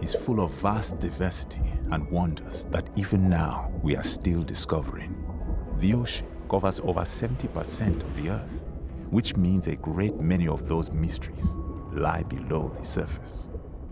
is full of vast diversity and wonders that even now we are still discovering. The ocean covers over 70% of the Earth, which means a great many of those mysteries lie below the surface.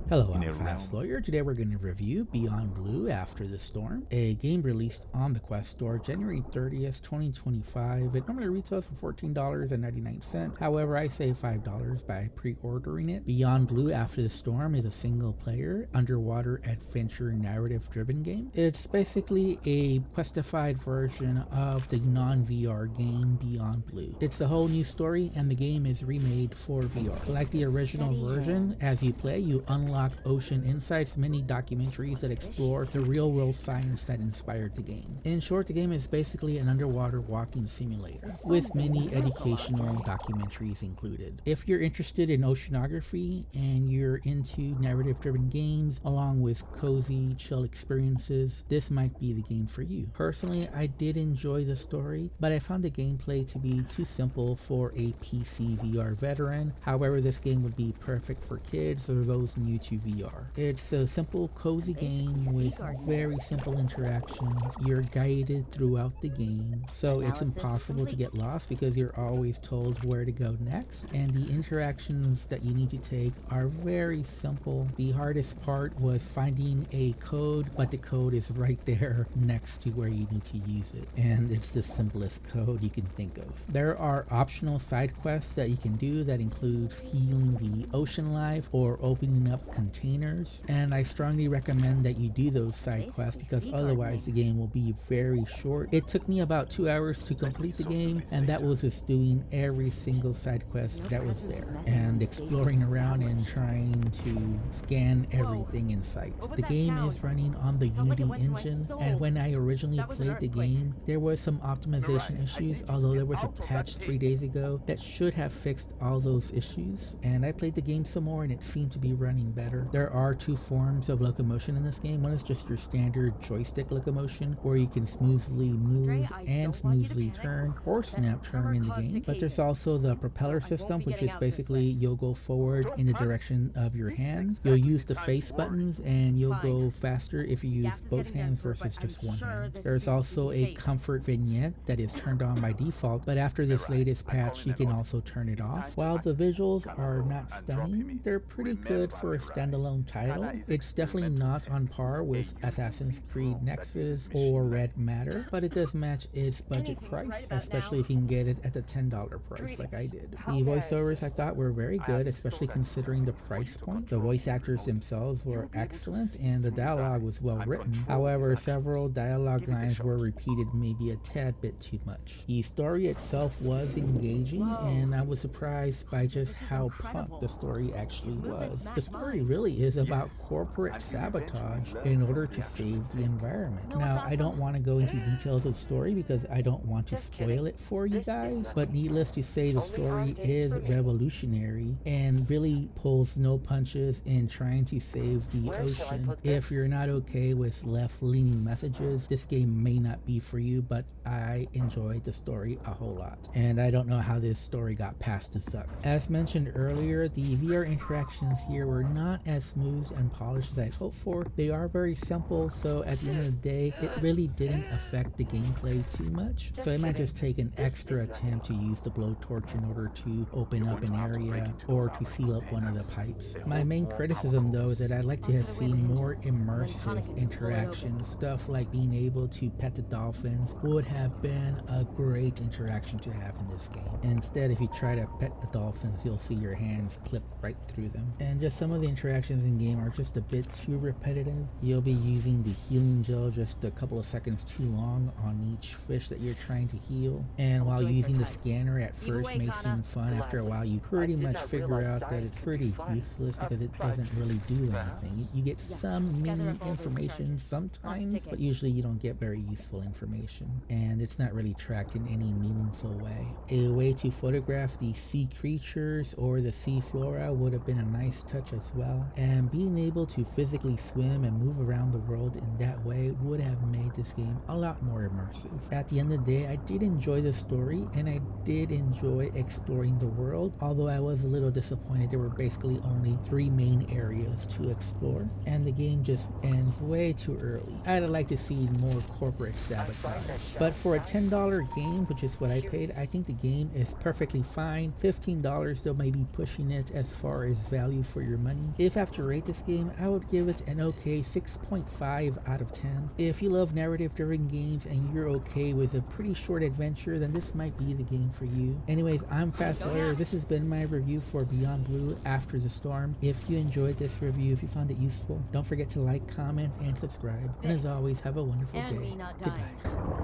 Hello, I'm Fast Lawyer. Today we're going to review Beyond Blue After the Storm, a game released on the Quest Store January 30th, 2025. It normally retails for $14.99. However, I save $5 by pre-ordering it. Beyond Blue After the Storm is a single-player, underwater adventure narrative-driven game. It's basically a questified version of the non-VR game Beyond Blue. It's a whole new story, and the game is remade for VR. Like the original version, as you play, you unlock Ocean Insights, mini documentaries that explore the real-world science that inspired the game. In short, the game is basically an underwater walking simulator, with many educational documentaries included. If you're interested in oceanography and you're into narrative-driven games, along with cozy, chill experiences, this might be the game for you. Personally, I did enjoy the story, but I found the gameplay to be too simple for a PC VR veteran. However, this game would be perfect for kids or those new to VR. It's a simple, cozy game with very simple interactions. You're guided throughout the game, so it's impossible to get lost because you're always told where to go next, and the interactions that you need to take are very simple. The hardest part was finding a code, but the code is right there next to where you need to use it, and it's the simplest code you can think of. There are optional side quests that you can do that includes healing the ocean life or opening up containers, and I strongly recommend that you do those side quests because otherwise the game will be very short. It took me about 2 hours to complete the game, and that was just doing every single side quest that was there and exploring around and trying to scan everything in sight. The game is running on the Unity engine, and when I originally played the game, there was some optimization issues, although there was a patch 3 days ago that should have fixed all those issues, and I played the game some more and it seemed to be running better. There are two forms of locomotion in this game. One is just your standard joystick locomotion, where you can smoothly move and smoothly turn or snap turn in the game. But there's also the propeller system, which is basically you'll go forward in the direction of your hands. You'll use the face buttons and you'll go faster if you use both hands versus just one hand. There's also a comfort vignette that is turned on by default, but after this latest patch you can also turn it off. While the visuals are not stunning, they're pretty good for a standalone title. It's definitely not on par with Assassin's Creed Nexus or Red Matter, but it does match its budget price, especially if you can get it at the $10 price like I did. The voiceovers I thought were very good, especially considering the price point. The voice actors themselves were excellent and the dialogue was well written. However, several dialogue lines were repeated maybe a tad bit too much. The story itself was engaging, and I was surprised by just how punk the story actually was. The story really is about corporate sabotage in order to save the environment. Now, I don't want to go into details of the story because I don't want to spoil it for you guys, but needless to say, the story is revolutionary and really pulls no punches in trying to save the ocean. If you're not okay with left-leaning messages, this game may not be for you, but I enjoyed the story a whole lot, and I don't know how this story got past the suck. As mentioned earlier, the VR interactions here were not as smooth and polished as I'd hoped for. They are very simple, so at the end of the day, it really didn't affect the gameplay too much. So it might just take an extra attempt to use the blowtorch in order to open up an area or to seal up one of the pipes. My main criticism though is that I'd like to have seen more immersive interaction. Stuff like being able to pet the dolphins would have been a great interaction to have in this game. Instead, if you try to pet the dolphins, you'll see your hands clip right through them. And just some of the interactions in game are just a bit too repetitive. You'll be using the healing gel just a couple of seconds too long on each fish that you're trying to heal. And while using the scanner at first may seem fun, after a while you pretty much figure out that it's pretty useless because it doesn't really do anything. You get some mini information sometimes, but usually you don't get very useful information, and it's not really tracked in any meaningful way. A way to photograph the sea creatures or the sea flora would have been a nice touch as well. style, and being able to physically swim and move around the world in that way would have made this game a lot more immersive. At the end of the day, I did enjoy the story and I did enjoy exploring the world, although I was a little disappointed there were basically only 3 main areas to explore, and the game just ends way too early. I'd like to see more corporate sabotage. But for a $10 game, which is what I paid, I think the game is perfectly fine. $15 though may be pushing it as far as value for your money. If I have to rate this game, I would give it an okay 6.5 out of 10. If you love narrative driven games and you're okay with a pretty short adventure, then this might be the game for you. Anyways, I'm Fast Lawyer. This has been my review for Beyond Blue After the Storm. If you enjoyed this review, if you found it useful, don't forget to like, comment, and subscribe. And as always, have a wonderful day. Goodbye.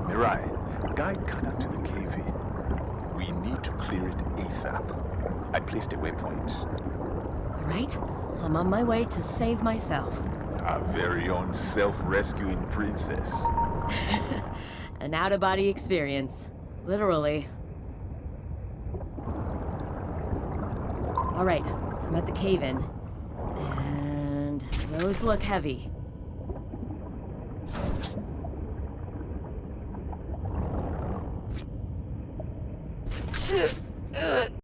Mirai, guide Kana to the cave-in. We need to clear it ASAP. I placed a waypoint. All right, I'm on my way to save myself. Our very own self-rescuing princess. An out-of-body experience. Literally. All right, I'm at the cave-in. And those look heavy.